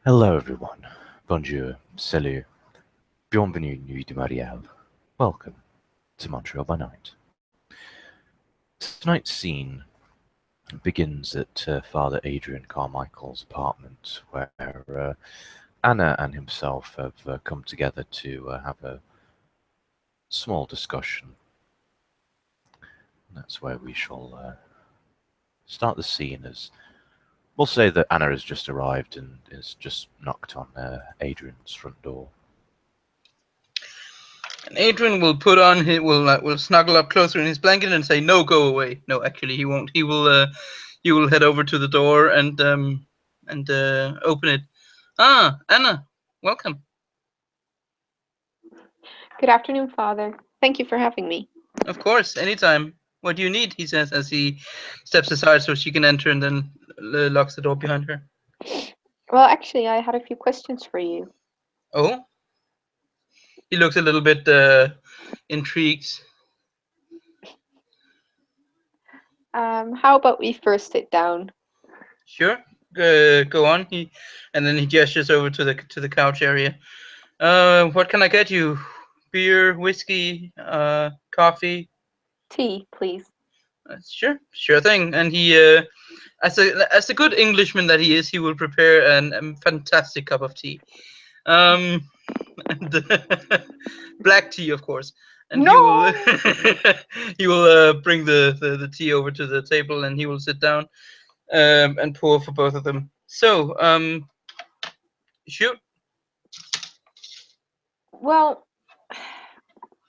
Hello everyone. Bonjour, salut, bienvenue Nuit de Marielle. Welcome to Montreal by Night. Tonight's scene begins at Father Adrian Carmichael's apartment, where Anna and himself have come together to have a small discussion. That's where we shall start the scene. As we'll say that Anna has just arrived and has just knocked on Adrian's front door. And Adrian will put on his will snuggle up closer in his blanket and say, "No, go away." No, actually, he won't. He will head over to the door and open it. Ah, Anna, welcome. Good afternoon, Father. Thank you for having me. Of course, anytime. What do you need? He says as he steps aside so she can enter and then locks the door behind her. Well, actually, I had a few questions for you. Oh, he looks a little bit intrigued. How about we first sit down? Sure, go on. And then he gestures over to the couch area. What can I get you? Beer, whiskey, coffee? Tea, please. Sure thing. And he, as a good Englishman that he is, he will prepare a fantastic cup of tea. And black tea, of course. And No! he will bring the tea over to the table, and he will sit down and pour for both of them. So, shoot. Well,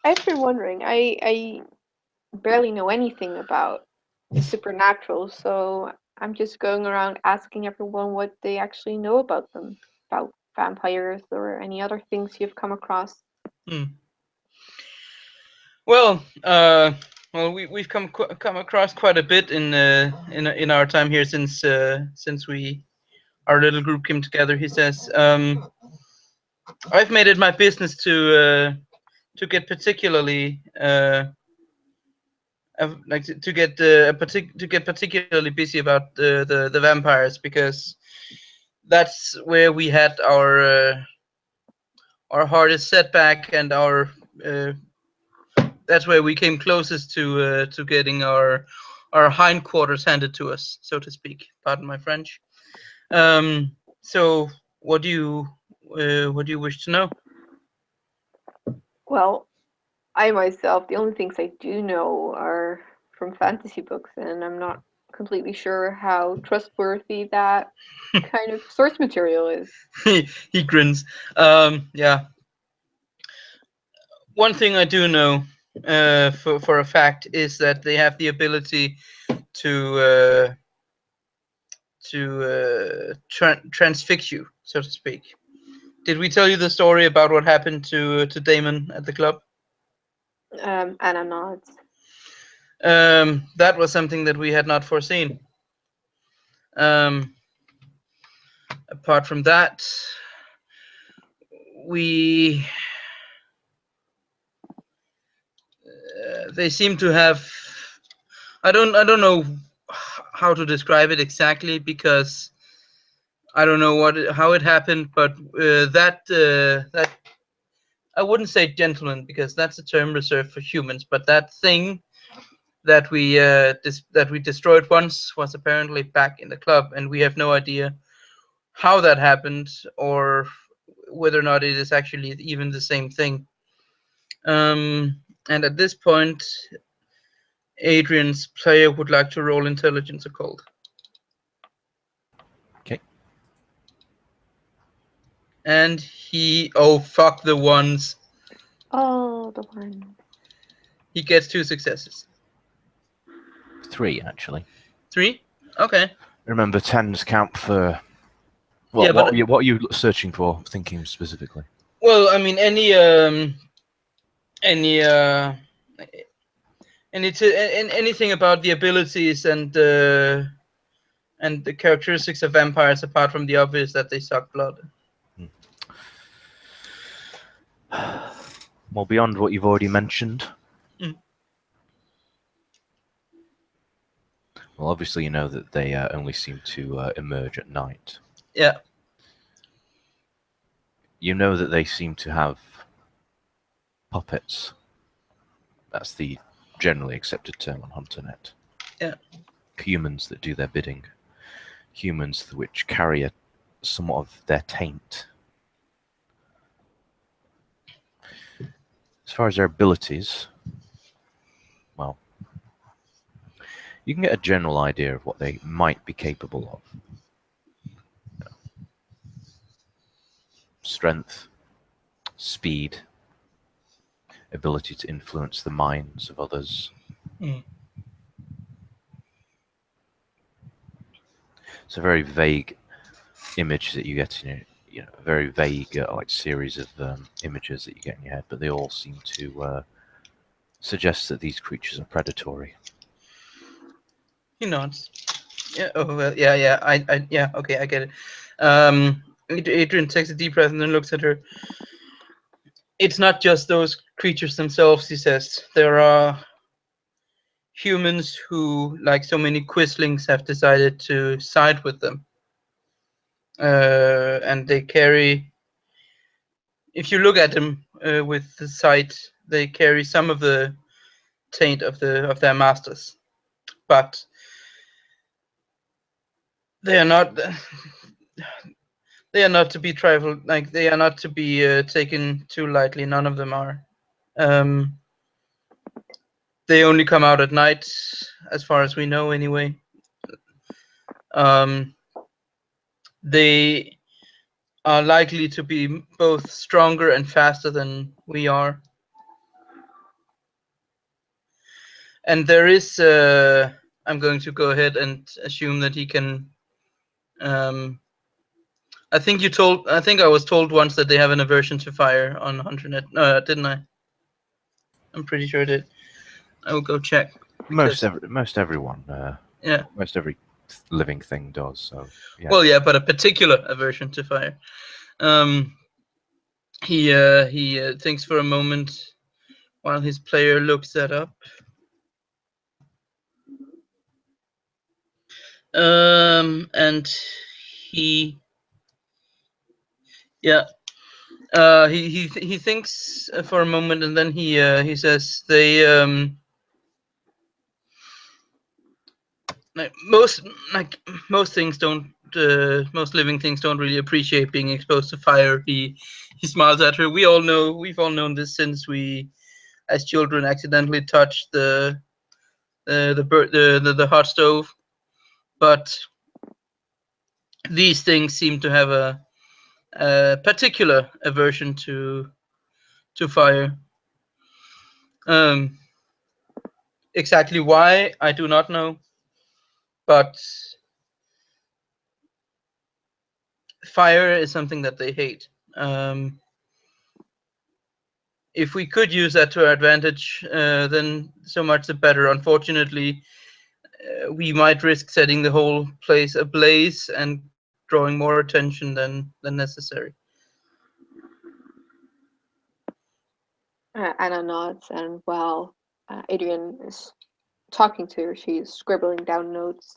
I've been wondering. I barely know anything about the supernatural, so I'm just going around asking everyone what they actually know about them, about vampires or any other things you've come across. Well, we've come across quite a bit in our time here since our little group came together. He says, I've made it my business to get particularly to get particularly busy about the vampires, because that's where we had our hardest setback, and that's where we came closest to getting our hindquarters handed to us, so to speak. Pardon my French. So what do you wish to know? Well, I myself, the only things I do know are from fantasy books, and I'm not completely sure how trustworthy that kind of source material is. He grins. Yeah. One thing I do know for a fact is that they have the ability to transfix you, so to speak. Did we tell you the story about what happened to Damon at the club? Anna nods. That was something that we had not foreseen. Apart from that, they seem to have. I don't know how to describe it exactly, because I don't know how it happened, but that I wouldn't say gentleman, because that's a term reserved for humans, but that thing that we destroyed once was apparently back in the club, and we have no idea how that happened, or whether or not it is actually even the same thing. And at this point, Adrian's player would like to roll intelligence occult. Okay. And fuck the ones. Oh, the one. He gets 2 successes. 3, actually. 3? Okay. Remember, 10s count for... Yeah, what are you searching for, thinking specifically? Well, I mean, anything about the abilities and the characteristics of vampires, apart from the obvious that they suck blood. Well, beyond what you've already mentioned. Well, obviously you know that they only seem to emerge at night. Yeah. You know that they seem to have puppets. That's the generally accepted term on HunterNet. Yeah. Humans that do their bidding. Humans which carry somewhat of their taint. As far as their abilities, well, you can get a general idea of what they might be capable of. Strength, speed, ability to influence the minds of others. Mm. It's a very vague image that you get in a very vague like series of images that you get in your head, but they all seem to suggest that these creatures are predatory. He nods. Yeah. Oh well. Yeah. Yeah. Yeah. Okay. I get it. Adrian takes a deep breath and then looks at her. It's not just those creatures themselves, he says. There are humans who, like so many Quislings, have decided to side with them. And they carry, if you look at them with the sight, they carry some of the taint of their masters. But they are not to be trifled, like they are not to be taken too lightly. None of them are. They only come out at night, as far as we know, anyway. They are likely to be both stronger and faster than we are. And there is, I'm going to go ahead and assume that he can. I think I was told once that they have an aversion to fire on HunterNet. Didn't I? I'm pretty sure I did. I will go check. Most everyone. Yeah. Most every living thing does. So. Yeah. Well, yeah, but a particular aversion to fire. He thinks for a moment while his player looks that up. And he thinks for a moment, and then he says they most things don't most living things don't really appreciate being exposed to fire. He smiles at her. We've all known this since we as children accidentally touched the hot stove, but these things seem to have a particular aversion to fire. Exactly why, I do not know, but fire is something that they hate. If we could use that to our advantage, then so much the better. Unfortunately, we might risk setting the whole place ablaze and drawing more attention than necessary. Anna nods, and while Adrian is talking to her, she's scribbling down notes.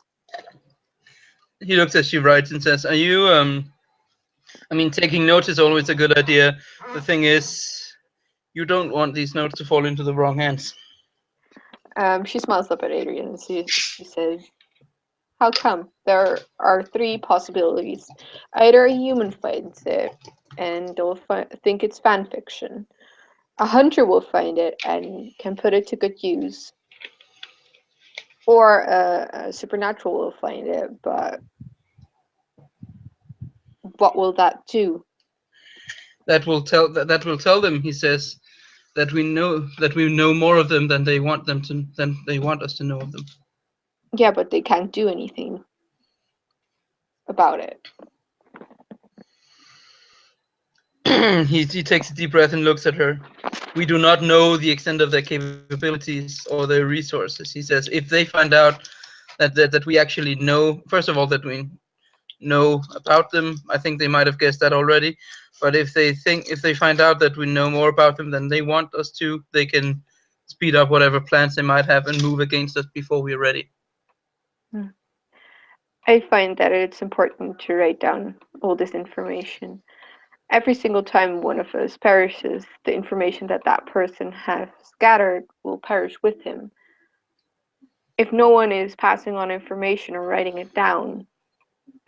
He looks as she writes and says, "Are you? I mean, taking notes is always a good idea. The thing is, you don't want these notes to fall into the wrong hands." She smiles up at Adrian and she says, "How come? There are three possibilities. Either a human finds it and they'll think it's fan fiction. A hunter will find it and can put it to good use. Or a supernatural will find it, but what will that do?" That will tell them, he says, that we know more of them than they want us to know of them. Yeah, but they can't do anything about it. He takes a deep breath and looks at her. We do not know the extent of their capabilities or their resources. He says, if they find out that we actually know, first of all, that we know about them, I think they might have guessed that already. But if they find out that we know more about them than they want us to, they can speed up whatever plans they might have and move against us before we're ready. I find that it's important to write down all this information. every single time one of us perishes, the information that that person has gathered will perish with him. If no one is passing on information or writing it down,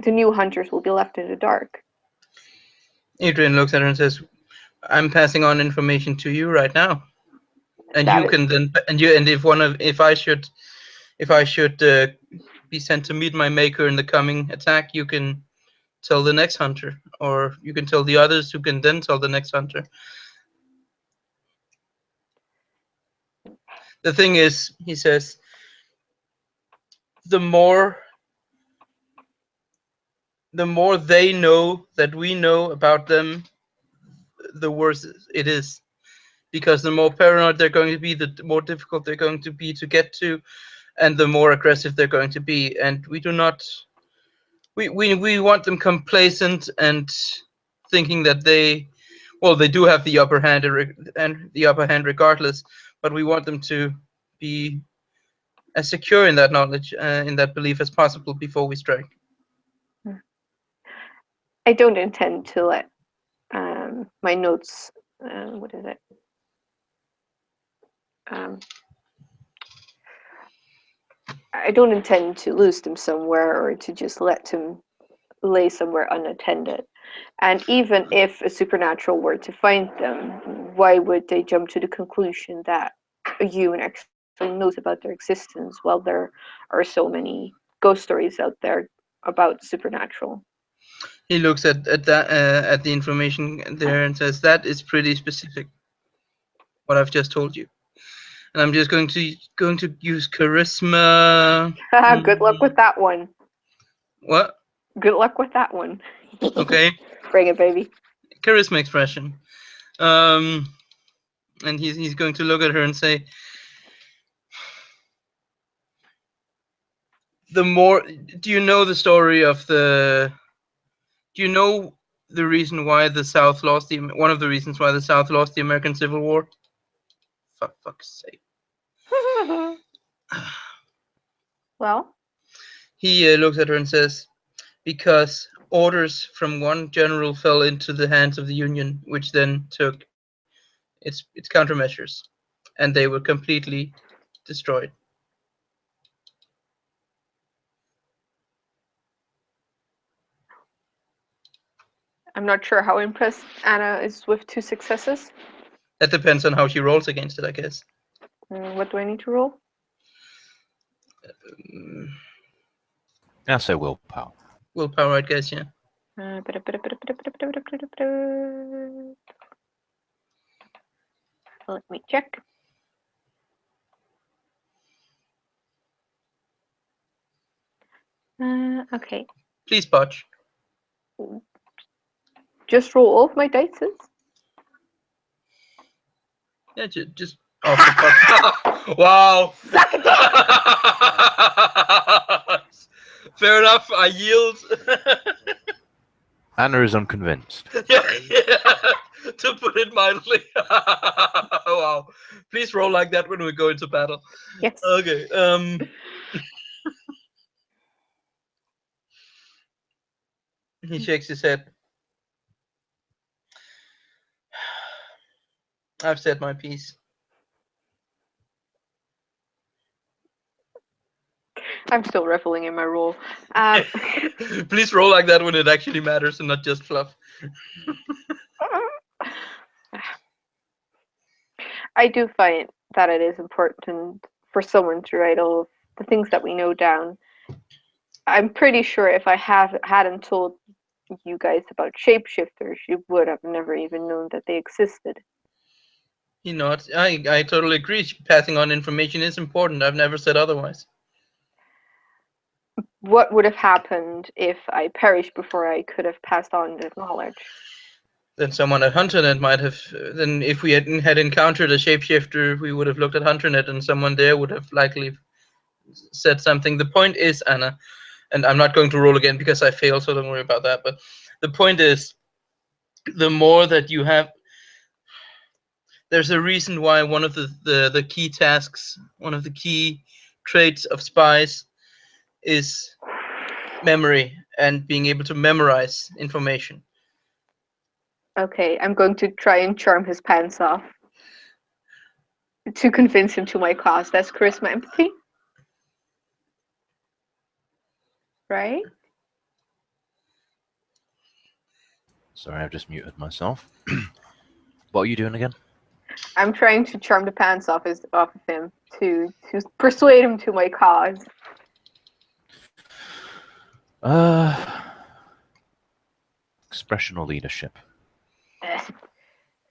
the new hunters will be left in the dark. Adrian looks at her and says, "I'm passing on information to you right now, and That you is- can then if I should be sent to meet my maker in the coming attack, you can tell the next hunter, or you can tell the others who can then tell the next hunter." The thing is, he says, the more they know that we know about them, the worse it is. Because the more paranoid they're going to be, the more difficult they're going to be to get to, and the more aggressive they're going to be. And we do not. We want them complacent and thinking that they do have the upper hand regardless. But we want them to be as secure in that knowledge, in that belief as possible before we strike. I don't intend to let my notes. What is it? I don't intend to lose them somewhere or to just let them lay somewhere unattended. And even if a supernatural were to find them, why would they jump to the conclusion that a human actually knows about their existence while there are so many ghost stories out there about supernatural? He looks at the information there and says, "That is pretty specific, what I've just told you." And I'm just going to use charisma. Good luck with that one. What? Good luck with that one. Okay. Bring it, baby. Charisma expression. And he's going to look at her and say, do you know the story of do you know the reason why the South lost one of the reasons why the South lost the American Civil War? For fuck's sake. Well? He looks at her and says, because orders from one general fell into the hands of the Union, which then took its countermeasures, and they were completely destroyed. I'm not sure how impressed Anna is with 2 successes. That depends on how she rolls against it, I guess. What do I need to roll? I say willpower. Willpower, I guess, yeah. Let me check. Okay. Please, Botch. Just roll all of my dice. Yeah, just off the pot. Wow. Fair enough, I yield. Anna is unconvinced. Yeah, to put it mildly. Wow. Please roll like that when we go into battle. Yes. Okay. He shakes his head. I've said my piece. I'm still reveling in my roll. Please roll like that when it actually matters and not just fluff. I do find that it is important for someone to write all of the things that we know down. I'm pretty sure if I hadn't told you guys about shapeshifters, you would have never even known that they existed. You know, I totally agree. Passing on information is important. I've never said otherwise. What would have happened if I perished before I could have passed on this knowledge? Then someone at HunterNet might have. Then if we had encountered a shapeshifter, we would have looked at HunterNet, and someone there would have likely said something. The point is, Anna, and I'm not going to roll again because I failed, so don't worry about that. But the point is, the more that you have, there's a reason why one of the key tasks, one of the key traits of spies, is memory and being able to memorize information. Okay, I'm going to try and charm his pants off to convince him to my cause. That's charisma empathy, right? Sorry, I've just muted myself. What are you doing again? I'm trying to charm the pants off of him to persuade him to my cause. Expression or leadership?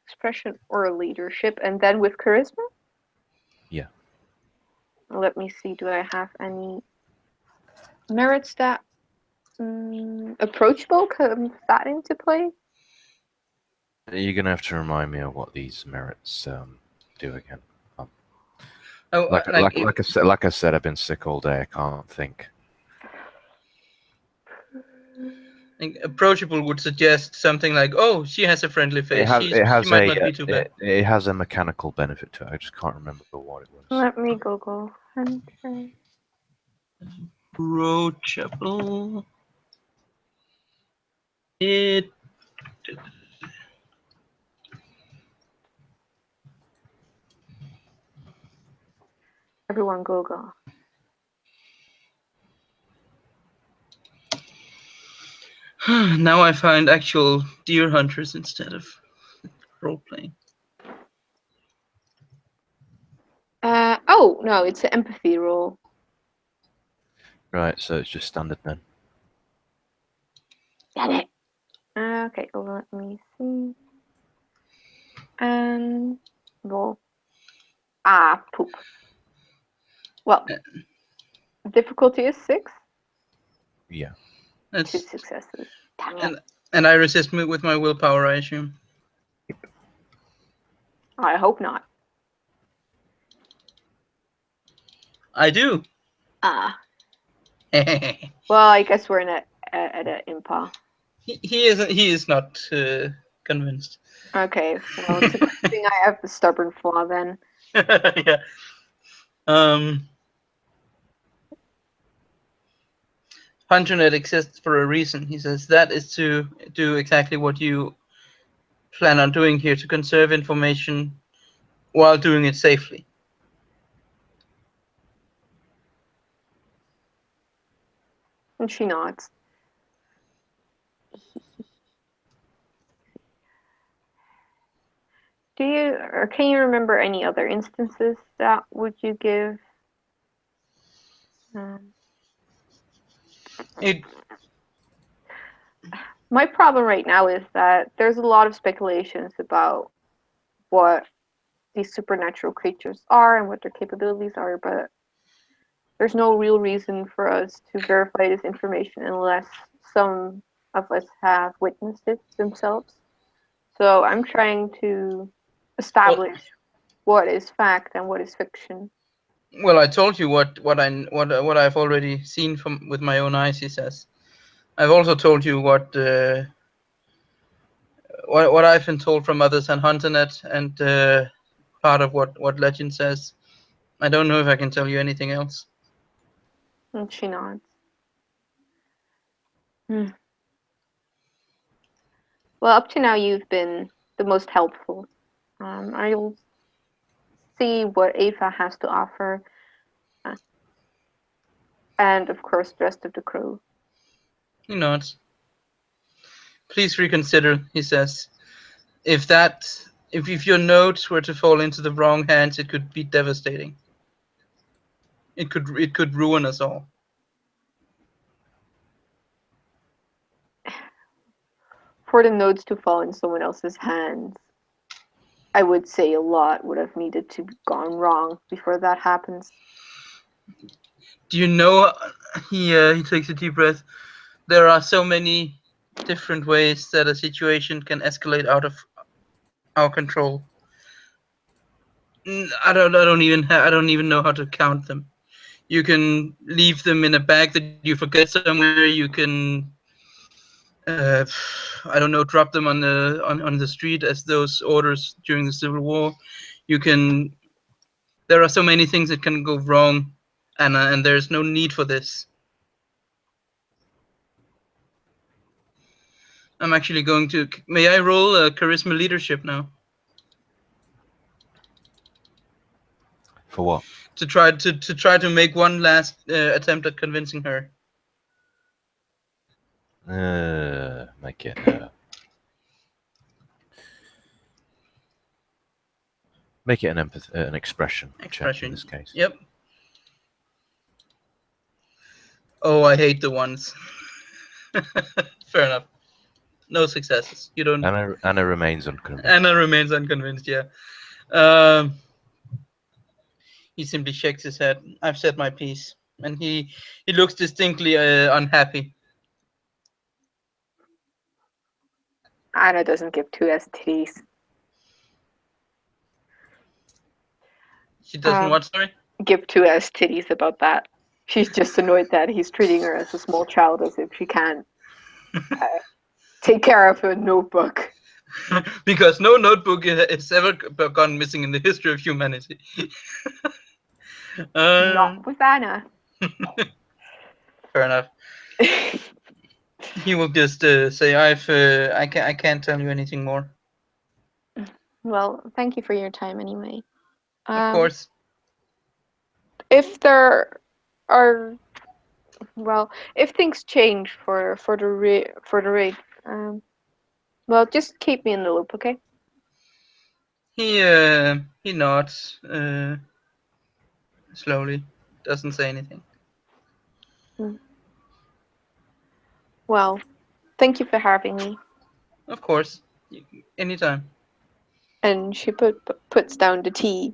Expression or leadership, and then with charisma? Yeah. Let me see, do I have any merits that approachable comes that into play? You're gonna have to remind me of what these merits do again. Oh, Like I said, I've been sick all day. I can't think. Approachable would suggest something like, "Oh, she has a friendly face. She might not be too bad." It has a mechanical benefit to it. I just can't remember what it was. Let me Google Hunter. Approachable. It. Everyone Google. Now I find actual deer hunters instead of role playing. Oh no, it's an empathy roll. Right, so it's just standard then. Damn it. Okay, let me see. And roll. Poop. Well, difficulty is 6. Yeah. 2 successes. Damn it. And I resist with my willpower, I assume. I hope not. I do. Well, I guess we're at an impasse. He is not convinced. Okay, well, it's a good thing I have the stubborn flaw then. Yeah. HunterNet exists for a reason. He says that is to do exactly what you plan on doing here, to conserve information while doing it safely. And she nods. Do you, or can you remember any other instances that would you give? My problem right now is that there's a lot of speculations about what these supernatural creatures are and what their capabilities are, but there's no real reason for us to verify this information unless some of us have witnessed it themselves. So I'm trying to establish what is fact and what is fiction. Well, I told you what I've already seen with my own eyes. He says. I've also told you what I've been told from others on HunterNet and part of what legend says. I don't know if I can tell you anything else. And she nods. Well, up to now, you've been the most helpful. I'll see what Ava has to offer. And, of course, the rest of the crew. He nods. Please reconsider, he says. If your notes were to fall into the wrong hands, it could be devastating. It could ruin us all. For the notes to fall in someone else's hands, I would say a lot would have needed to be gone wrong before that happens. Do you know, he takes a deep breath, there are so many different ways that a situation can escalate out of our control. I don't even know how to count them. You can leave them in a bag that you forget somewhere. You can I don't know, drop them on the street as those orders during the Civil War. There are so many things that can go wrong, and there's no need for this. I'm actually going to. May I roll charisma leadership now For what? to try to make one last attempt at convincing her? Make it. Make it an expression check in this case. Yep. Oh, I hate the ones. Fair enough. No successes. You don't. Anna remains unconvinced. Anna remains unconvinced. Yeah. He simply shakes his head. I've said my piece, and he looks distinctly unhappy. Anna doesn't give two STDs. She doesn't what, sorry? Give two STDs about that. She's just annoyed that he's treating her as a small child, as if she can't take care of a notebook. Because no notebook has ever gone missing in the history of humanity. Not with Anna. Fair enough. He will just say, I can't tell you anything more. Well, thank you for your time anyway. Of course. If there are, well, if things change for the raid, well, just keep me in the loop, okay? He nods slowly, doesn't say anything. Well, thank you for having me. Of course, anytime. And she puts down the tea,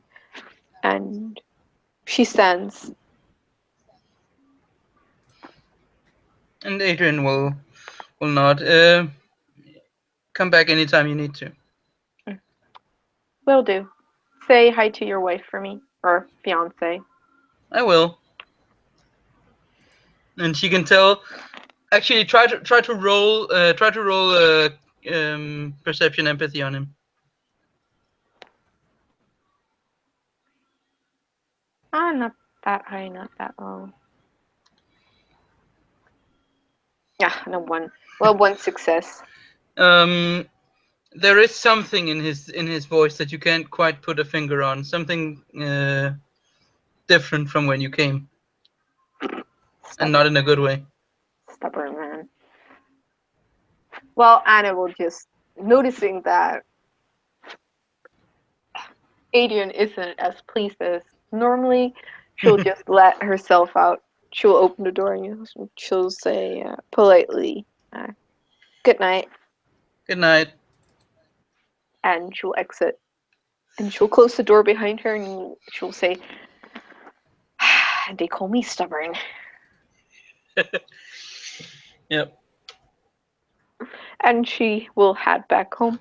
and she stands. And Adrian will nod. Come back anytime you need to. Will do. Say hi to your wife for me, or fiance. I will. And she can tell. Actually, try to roll perception empathy on him. Not that high, not that low. Yeah, no one. Well, one success. There is something in his voice that you can't quite put a finger on. Something different from when you came, and not in a good way. Stubborn man. Well, Anna will just, noticing that Adrian isn't as pleased as normally, she'll just let herself out. She'll open the door and she'll say politely, "Good night." Good night. And she'll exit. And she'll close the door behind her and she'll say, "They call me stubborn." Yep. And she will head back home.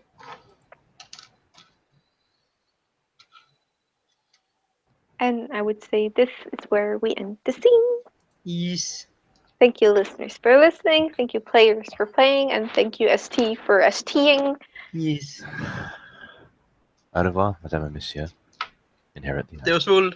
And I would say this is where we end the scene. Yes. Thank you, listeners, for listening. Thank you, players, for playing. And thank you, ST, for STing. Yes. Au revoir, Madame et Monsieur. Inherit the Deus vult.